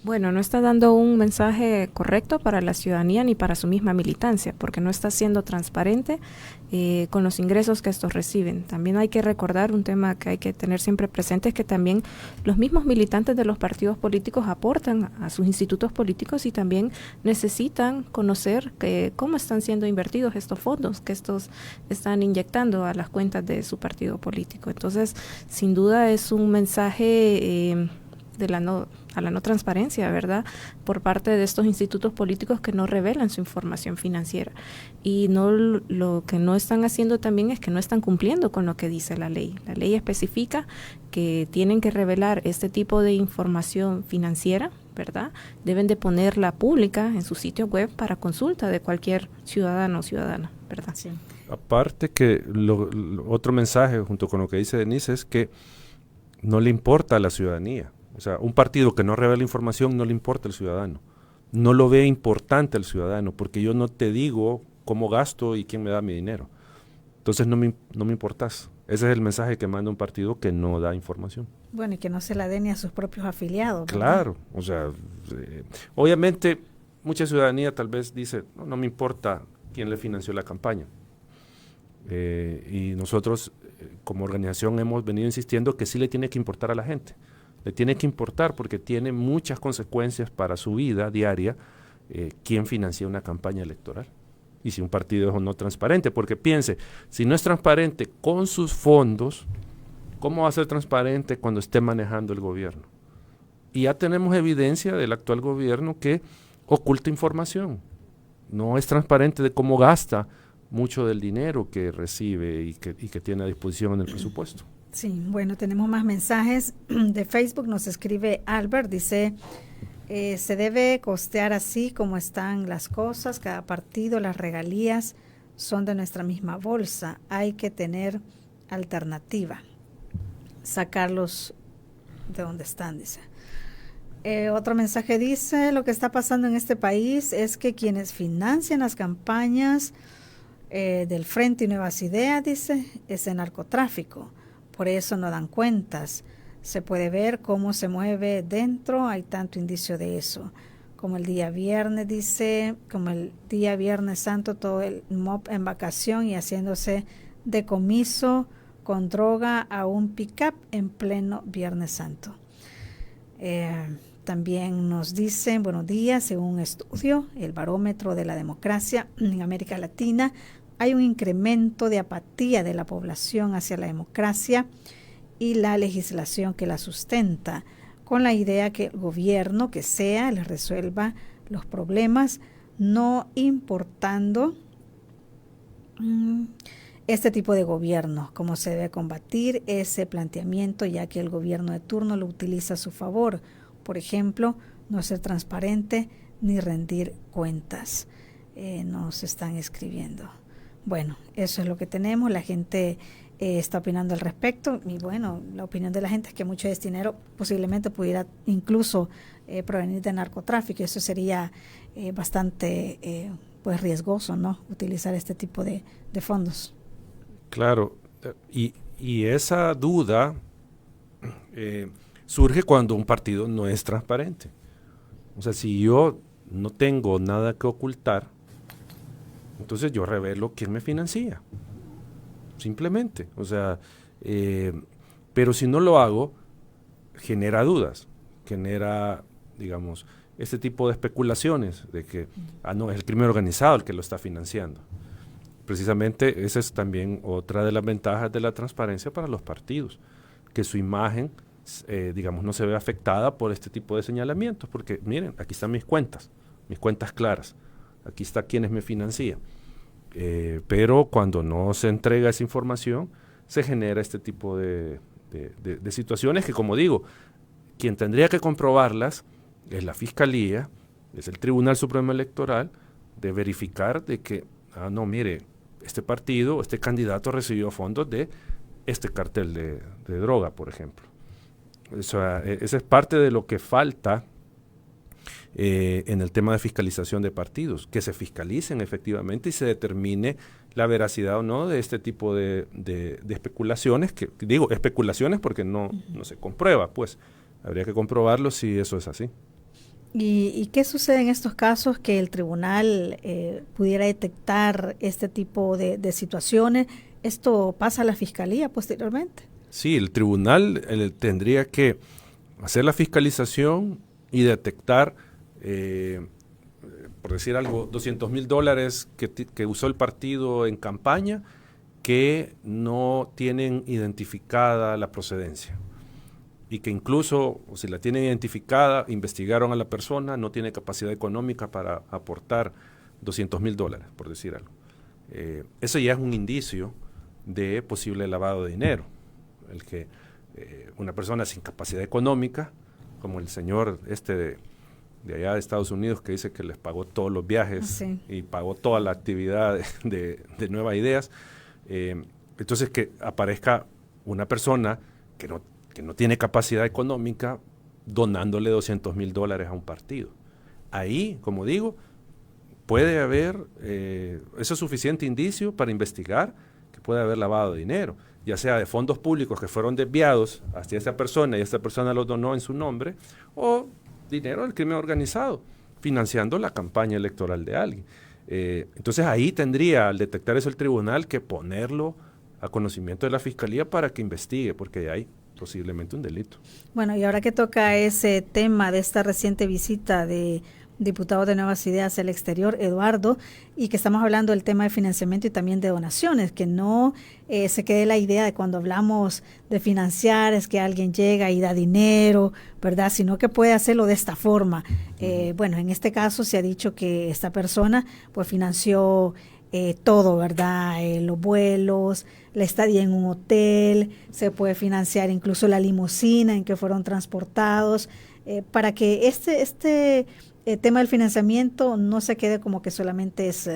Bueno, no está dando un mensaje correcto para la ciudadanía ni para su misma militancia, porque no está siendo transparente con los ingresos que estos reciben. También hay que recordar un tema que hay que tener siempre presente, es que también los mismos militantes de los partidos políticos aportan a sus institutos políticos y también necesitan conocer cómo están siendo invertidos estos fondos que estos están inyectando a las cuentas de su partido político. Entonces, sin duda es un mensaje a la no transparencia, ¿verdad?, por parte de estos institutos políticos que no revelan su información financiera. Y lo que no están haciendo también es que no están cumpliendo con lo que dice la ley. La ley especifica que tienen que revelar este tipo de información financiera, ¿verdad? Deben de ponerla pública en su sitio web para consulta de cualquier ciudadano o ciudadana, ¿verdad? Sí. Aparte que otro mensaje junto con lo que dice Denise es que no le importa a la ciudadanía. O sea, un partido que no revela información no le importa al ciudadano. No lo ve importante al ciudadano, porque yo no te digo cómo gasto y quién me da mi dinero. Entonces no me importas. Ese es el mensaje que manda un partido que no da información. Bueno, y que no se la dé ni a sus propios afiliados, ¿verdad? Claro, o sea, obviamente mucha ciudadanía tal vez dice, no me importa quién le financió la campaña. Y nosotros como organización hemos venido insistiendo que sí le tiene que importar a la gente. Le tiene que importar porque tiene muchas consecuencias para su vida diaria quién financia una campaña electoral y si un partido es o no transparente, porque piense, si no es transparente con sus fondos, ¿cómo va a ser transparente cuando esté manejando el gobierno? Y ya tenemos evidencia del actual gobierno que oculta información, no es transparente de cómo gasta mucho del dinero que recibe y que tiene a disposición en el presupuesto. Sí, bueno, tenemos más mensajes de Facebook. Nos escribe Albert, dice, se debe costear así como están las cosas, cada partido, las regalías son de nuestra misma bolsa. Hay que tener alternativa, sacarlos de donde están, dice. Otro mensaje dice, lo que está pasando en este país es que quienes financian las campañas del Frente y Nuevas Ideas, dice, es el narcotráfico. Por eso no dan cuentas. Se puede ver cómo se mueve dentro, hay tanto indicio de eso. Como el día viernes, dice, como el día Viernes Santo, todo el mob en vacación y haciéndose decomiso con droga a un pick-up en pleno Viernes Santo. También nos dicen, buenos días, según un estudio, el barómetro de la democracia en América Latina, hay un incremento de apatía de la población hacia la democracia y la legislación que la sustenta, con la idea que el gobierno que sea les resuelva los problemas, no importando este tipo de gobierno, cómo se debe combatir ese planteamiento, ya que el gobierno de turno lo utiliza a su favor. Por ejemplo, no ser transparente ni rendir cuentas. Nos están escribiendo. Bueno, eso es lo que tenemos. La gente está opinando al respecto. Y bueno, la opinión de la gente es que mucho de este dinero posiblemente pudiera incluso provenir de narcotráfico. Eso sería bastante pues riesgoso, ¿no? Utilizar este tipo de fondos. Claro, y esa duda surge cuando un partido no es transparente. O sea, si yo no tengo nada que ocultar, entonces yo revelo quién me financia. Simplemente. O sea, pero si no lo hago, genera dudas, genera, digamos, este tipo de especulaciones de que, no, es el crimen organizado el que lo está financiando. Precisamente esa es también otra de las ventajas de la transparencia para los partidos, que su imagen digamos, no se ve afectada por este tipo de señalamientos, porque miren, aquí están mis cuentas claras, aquí está quienes me financian. Pero cuando no se entrega esa información, se genera este tipo de situaciones que, como digo, quien tendría que comprobarlas es la Fiscalía, es el Tribunal Supremo Electoral, de verificar de que, no, mire, este partido, este candidato recibió fondos de este cartel de droga, por ejemplo. O sea, esa es parte de lo que falta en el tema de fiscalización de partidos, que se fiscalicen efectivamente y se determine la veracidad o no de este tipo de especulaciones, que digo especulaciones porque no se comprueba, pues habría que comprobarlo si eso es así. ¿Y qué sucede en estos casos que el tribunal pudiera detectar este tipo de situaciones? ¿Esto pasa a la fiscalía posteriormente? Sí, el tribunal tendría que hacer la fiscalización y detectar, por decir algo, $200,000 que usó el partido en campaña que no tienen identificada la procedencia. Y que incluso, o si la tienen identificada, investigaron a la persona, no tiene capacidad económica para aportar $200,000, por decir algo. Eso ya es un indicio de posible lavado de dinero. El que una persona sin capacidad económica, como el señor de allá de Estados Unidos, que dice que les pagó todos los viajes y pagó toda la actividad de Nuevas Ideas, entonces que aparezca una persona que no tiene capacidad económica donándole $200,000 a un partido. Ahí, como digo, puede haber, eso es suficiente indicio para investigar que puede haber lavado de dinero, ya sea de fondos públicos que fueron desviados hacia esa persona y esa persona los donó en su nombre, o dinero del crimen organizado, financiando la campaña electoral de alguien. Entonces ahí tendría, al detectar eso el tribunal, que ponerlo a conocimiento de la Fiscalía para que investigue, porque hay posiblemente un delito. Bueno, y ahora que toca ese tema de esta reciente visita de diputados de Nuevas Ideas al exterior, Eduardo, y que estamos hablando del tema de financiamiento y también de donaciones, que no se quede la idea de cuando hablamos de financiar es que alguien llega y da dinero, ¿verdad? Sino que puede hacerlo de esta forma. Bueno, en este caso se ha dicho que esta persona pues financió todo, ¿verdad? Los vuelos, la estadía en un hotel, se puede financiar incluso la limusina en que fueron transportados, para que este tema del financiamiento no se quede como que solamente es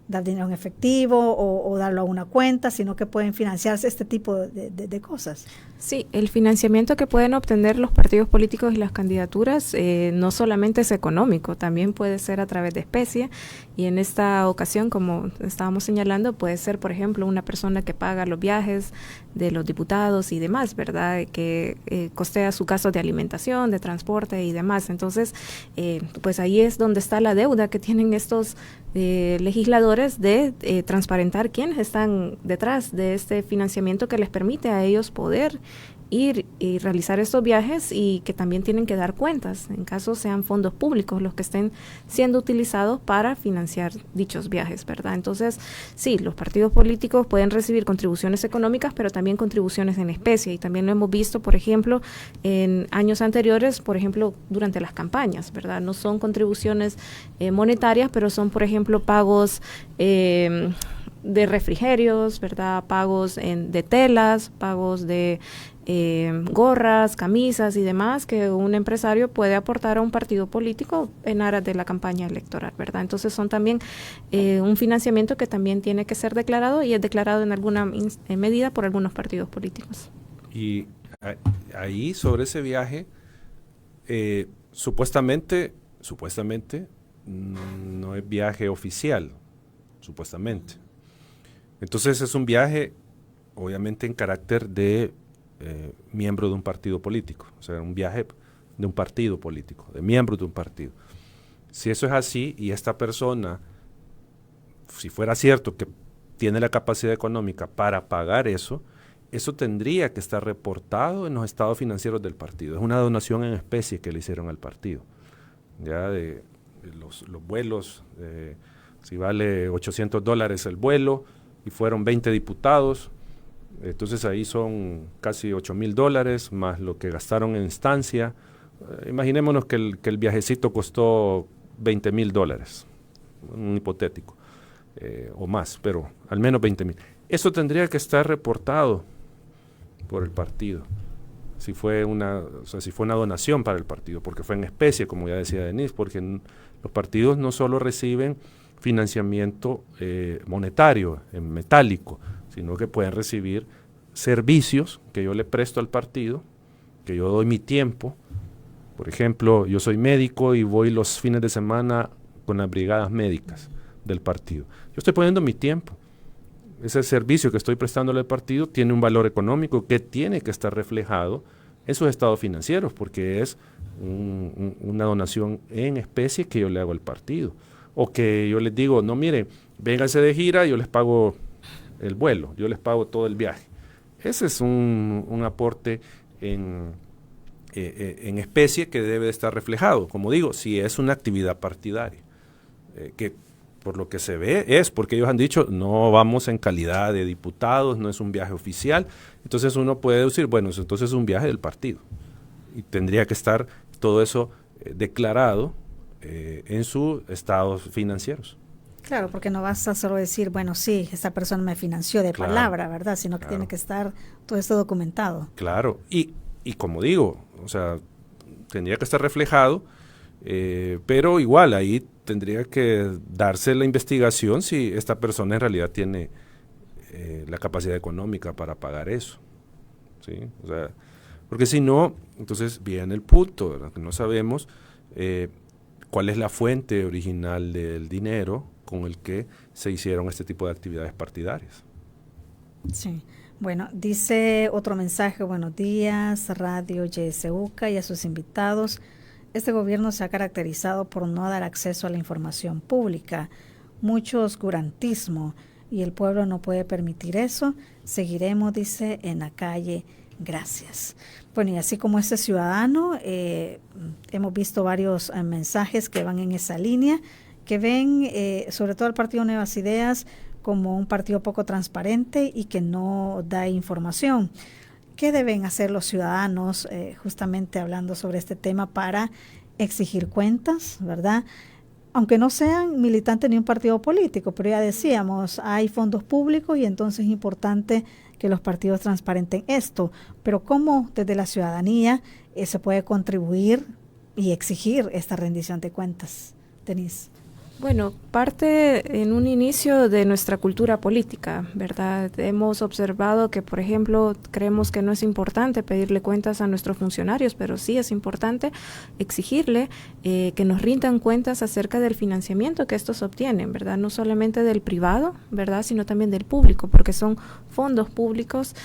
dar dinero en efectivo o darlo a una cuenta, sino que pueden financiarse este tipo de cosas. Sí, el financiamiento que pueden obtener los partidos políticos y las candidaturas no solamente es económico, también puede ser a través de especie, y en esta ocasión, como estábamos señalando, puede ser, por ejemplo, una persona que paga los viajes de los diputados y demás, ¿verdad? Que costea sus gastos de alimentación, de transporte y demás. Entonces, pues ahí es donde está la deuda que tienen estos legisladores de transparentar quiénes están detrás de este financiamiento que les permite a ellos poder ir y realizar estos viajes, y que también tienen que dar cuentas en caso sean fondos públicos los que estén siendo utilizados para financiar dichos viajes, ¿verdad? Entonces, sí, los partidos políticos pueden recibir contribuciones económicas, pero también contribuciones en especie, y también lo hemos visto, por ejemplo, en años anteriores, por ejemplo, durante las campañas, ¿verdad? No son contribuciones monetarias, pero son, por ejemplo, pagos de refrigerios, ¿verdad? Pagos de telas, pagos de gorras, camisas y demás que un empresario puede aportar a un partido político en aras de la campaña electoral, ¿verdad? Entonces son también un financiamiento que también tiene que ser declarado, y es declarado en alguna medida por algunos partidos políticos. Y ahí sobre ese viaje, supuestamente no es viaje oficial, supuestamente. Entonces es un viaje obviamente en carácter de miembro de un partido político, o sea, un viaje de un partido político, de miembro de un partido. Si eso es así, y esta persona, si fuera cierto que tiene la capacidad económica para pagar eso tendría que estar reportado en los estados financieros del partido. Es una donación en especie que le hicieron al partido. Ya de los vuelos, si vale $800 el vuelo y fueron 20 diputados, entonces ahí son casi $8,000 más lo que gastaron en estancia. Imaginémonos que el viajecito costó $20,000, un hipotético, o más, pero al menos 20,000. Eso tendría que estar reportado por el partido, si fue una donación para el partido, porque fue en especie, como ya decía Denise, porque los partidos no solo reciben financiamiento monetario, en metálico, sino que pueden recibir servicios que yo le presto al partido, que yo doy mi tiempo. Por ejemplo, yo soy médico y voy los fines de semana con las brigadas médicas del partido. Yo estoy poniendo mi tiempo. Ese servicio que estoy prestándole al partido tiene un valor económico que tiene que estar reflejado en sus estados financieros, porque es una donación en especie que yo le hago al partido. O que yo les digo, no, mire, vénganse de gira, yo les pago el vuelo, yo les pago todo el viaje. Ese es un aporte en especie que debe de estar reflejado. Como digo, si es una actividad partidaria, que por lo que se ve es porque ellos han dicho, no vamos en calidad de diputados, no es un viaje oficial. Entonces uno puede decir, bueno, entonces es un viaje del partido. Y tendría que estar todo eso declarado en sus estados financieros. Claro, porque no vas a solo decir, bueno, sí, esta persona me financió de palabra, ¿verdad? Sino que tiene que estar todo esto documentado. Claro, y como digo, o sea, tendría que estar reflejado, pero igual ahí tendría que darse la investigación si esta persona en realidad tiene la capacidad económica para pagar eso, ¿sí? O sea, porque si no, entonces viene el punto, ¿verdad? Que no sabemos cuál es la fuente original del dinero con el que se hicieron este tipo de actividades partidarias. Sí. Bueno, dice otro mensaje, buenos días, Radio YSUCA y a sus invitados. Este gobierno se ha caracterizado por no dar acceso a la información pública, mucho oscurantismo, y el pueblo no puede permitir eso. Seguiremos, dice, en la calle. Gracias. Bueno, y así como este ciudadano, hemos visto varios mensajes que van en esa línea, que ven sobre todo al Partido Nuevas Ideas como un partido poco transparente y que no da información. ¿Qué deben hacer los ciudadanos, justamente hablando sobre este tema, para exigir cuentas, verdad? Aunque no sean militantes ni un partido político, pero ya decíamos, hay fondos públicos y entonces es importante que los partidos transparenten esto. Pero ¿cómo desde la ciudadanía se puede contribuir y exigir esta rendición de cuentas, Denise? Bueno, parte en un inicio de nuestra cultura política, ¿verdad? Hemos observado que, por ejemplo, creemos que no es importante pedirle cuentas a nuestros funcionarios, pero sí es importante exigirle que nos rindan cuentas acerca del financiamiento que estos obtienen, ¿verdad? No solamente del privado, ¿verdad? Sino también del público, porque son fondos públicos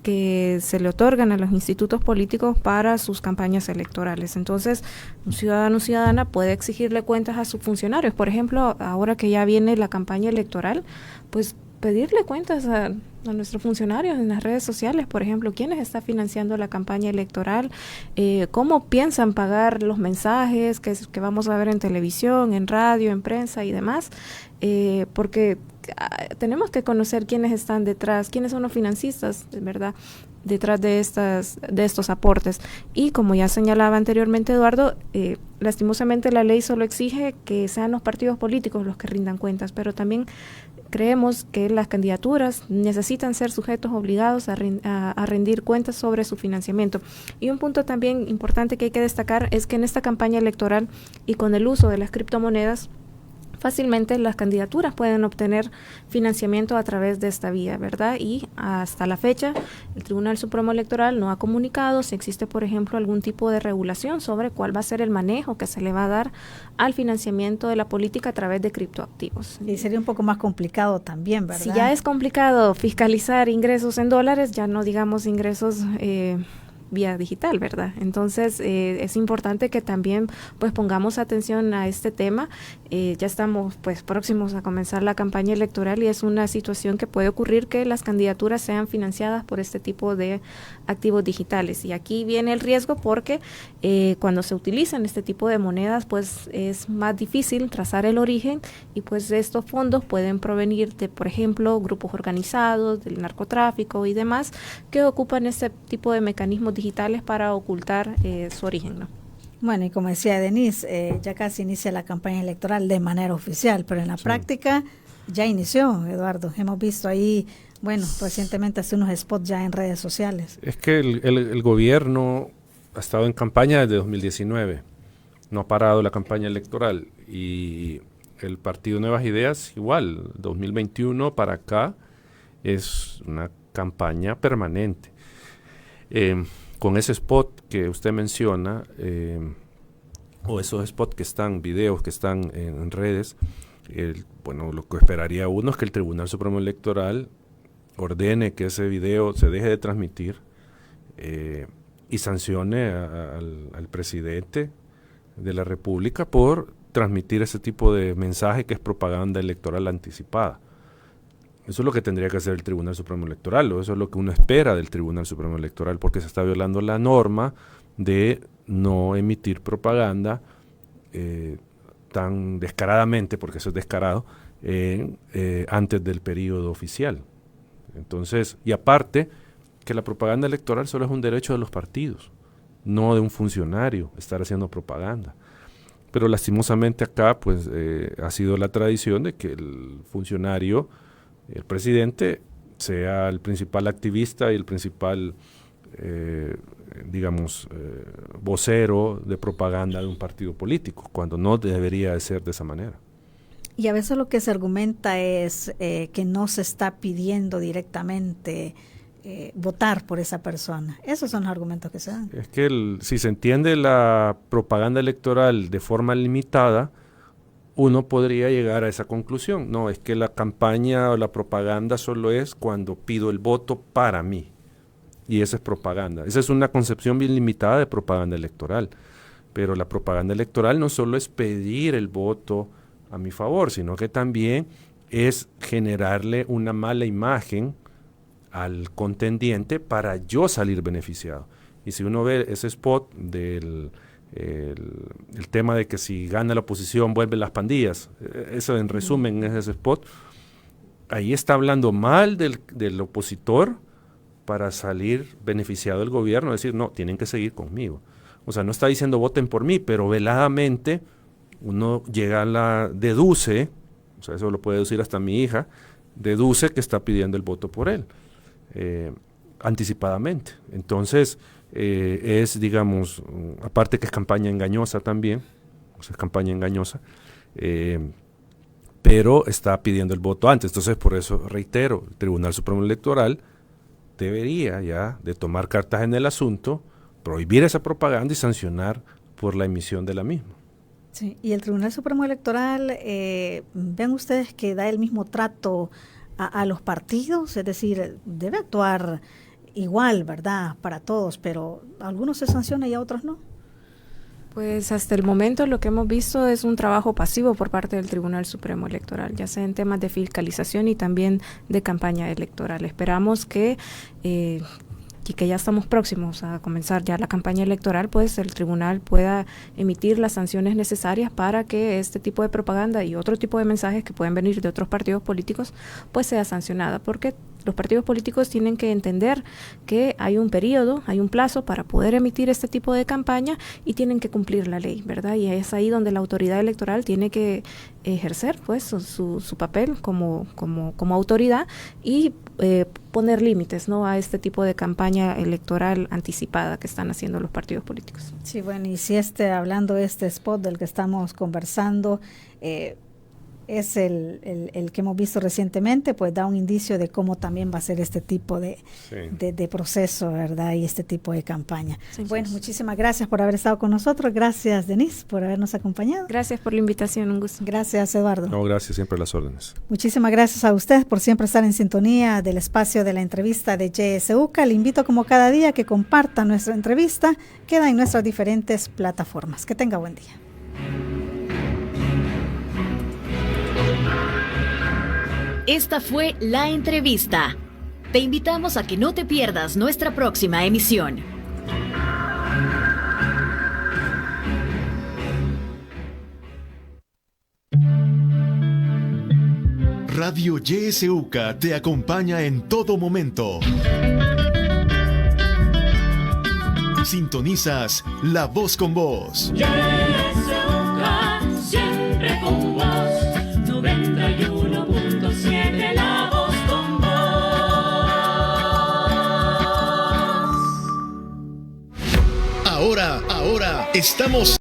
que se le otorgan a los institutos políticos para sus campañas electorales. Entonces, un ciudadano o ciudadana puede exigirle cuentas a sus funcionarios. Por ejemplo, ahora que ya viene la campaña electoral, pues pedirle cuentas a nuestros funcionarios en las redes sociales, por ejemplo, quiénes está financiando la campaña electoral, cómo piensan pagar los mensajes que vamos a ver en televisión, en radio, en prensa y demás, porque tenemos que conocer quiénes están detrás, quiénes son los financistas, ¿verdad?, detrás de estos aportes. Y como ya señalaba anteriormente Eduardo, lastimosamente la ley solo exige que sean los partidos políticos los que rindan cuentas, pero también creemos que las candidaturas necesitan ser sujetos obligados a rendir cuentas sobre su financiamiento. Y un punto también importante que hay que destacar es que en esta campaña electoral y con el uso de las criptomonedas, fácilmente las candidaturas pueden obtener financiamiento a través de esta vía, ¿verdad? Y hasta la fecha, el Tribunal Supremo Electoral no ha comunicado si existe, por ejemplo, algún tipo de regulación sobre cuál va a ser el manejo que se le va a dar al financiamiento de la política a través de criptoactivos. Y sería un poco más complicado también, ¿verdad? Si ya es complicado fiscalizar ingresos en dólares, ya no digamos ingresos vía digital, ¿verdad? Entonces es importante que también pues pongamos atención a este tema. Ya estamos pues próximos a comenzar la campaña electoral y es una situación que puede ocurrir que las candidaturas sean financiadas por este tipo de activos digitales. Y aquí viene el riesgo porque cuando se utilizan este tipo de monedas pues es más difícil trazar el origen y pues estos fondos pueden provenir de, por ejemplo, grupos organizados, del narcotráfico y demás que ocupan este tipo de mecanismos digitales para ocultar su origen, ¿no? Bueno, y como decía Denise, ya casi inicia la campaña electoral de manera oficial, pero en la práctica ya inició, Eduardo. Hemos visto ahí, bueno, recientemente hace unos spots ya en redes sociales. Es que el gobierno ha estado en campaña desde 2019, no ha parado la campaña electoral y el Partido Nuevas Ideas igual, 2021 para acá es una campaña permanente. Con ese spot que usted menciona, o esos spots que están, videos que están en redes, bueno, lo que esperaría uno es que el Tribunal Supremo Electoral ordene que ese video se deje de transmitir y sancione al presidente de la República por transmitir ese tipo de mensaje que es propaganda electoral anticipada. Eso es lo que tendría que hacer el Tribunal Supremo Electoral, o eso es lo que uno espera del Tribunal Supremo Electoral, porque se está violando la norma de no emitir propaganda tan descaradamente, porque eso es descarado, antes del periodo oficial. Entonces, y aparte, que la propaganda electoral solo es un derecho de los partidos, no de un funcionario estar haciendo propaganda. Pero lastimosamente acá, pues, ha sido la tradición de que el funcionario, el presidente, sea el principal activista y el principal, vocero de propaganda de un partido político, cuando no debería de ser de esa manera. Y a veces lo que se argumenta es que no se está pidiendo directamente votar por esa persona. Esos son los argumentos que se dan. Es que si se entiende la propaganda electoral de forma limitada, uno podría llegar a esa conclusión. No, es que la campaña o la propaganda solo es cuando pido el voto para mí. Y esa es propaganda. Esa es una concepción bien limitada de propaganda electoral. Pero la propaganda electoral no solo es pedir el voto a mi favor, sino que también es generarle una mala imagen al contendiente para yo salir beneficiado. Y si uno ve ese spot del el tema de que si gana la oposición vuelven las pandillas, eso en resumen es ese spot, ahí está hablando mal del opositor para salir beneficiado el gobierno, decir no, tienen que seguir conmigo. O sea, no está diciendo voten por mí, pero veladamente uno deduce, o sea, eso lo puede deducir hasta mi hija, deduce que está pidiendo el voto por él, anticipadamente. Entonces, es, digamos, aparte que es campaña engañosa también, o sea, es campaña engañosa, pero está pidiendo el voto antes. Entonces, por eso reitero, el Tribunal Supremo Electoral debería ya de tomar cartas en el asunto, prohibir esa propaganda y sancionar por la emisión de la misma. Sí, y el Tribunal Supremo Electoral, vean ustedes que da el mismo trato a los partidos, es decir, debe actuar igual, ¿verdad?, para todos, pero algunos se sancionan y a otros no. Pues hasta el momento lo que hemos visto es un trabajo pasivo por parte del Tribunal Supremo Electoral, ya sea en temas de fiscalización y también de campaña electoral. Esperamos que y que ya estamos próximos a comenzar ya la campaña electoral, pues el tribunal pueda emitir las sanciones necesarias para que este tipo de propaganda y otro tipo de mensajes que pueden venir de otros partidos políticos pues sea sancionada, porque los partidos políticos tienen que entender que hay un periodo, hay un plazo para poder emitir este tipo de campaña y tienen que cumplir la ley, ¿verdad? Y es ahí donde la autoridad electoral tiene que ejercer pues su papel como autoridad y poner límites, ¿no?, a este tipo de campaña electoral anticipada que están haciendo los partidos políticos. Sí, bueno, y si hablando de este spot del que estamos conversando, es el que hemos visto recientemente, pues da un indicio de cómo también va a ser este tipo de proceso, ¿verdad?, y este tipo de campaña. Sí, bueno, muchísimas gracias por haber estado con nosotros. Gracias, Denise, por habernos acompañado. Gracias por la invitación, un gusto. Gracias, Eduardo. No, gracias, siempre a las órdenes. Muchísimas gracias a usted por siempre estar en sintonía del espacio de la entrevista de YSUCA. Le invito como cada día a que comparta nuestra entrevista, queda en nuestras diferentes plataformas. Que tenga buen día. Esta fue La Entrevista. Te invitamos a que no te pierdas nuestra próxima emisión. Radio YSUCA te acompaña en todo momento. Sintonizas La Voz con Vos. YSUCA, siempre con vos. 91.7 La Voz con Vos. Ahora estamos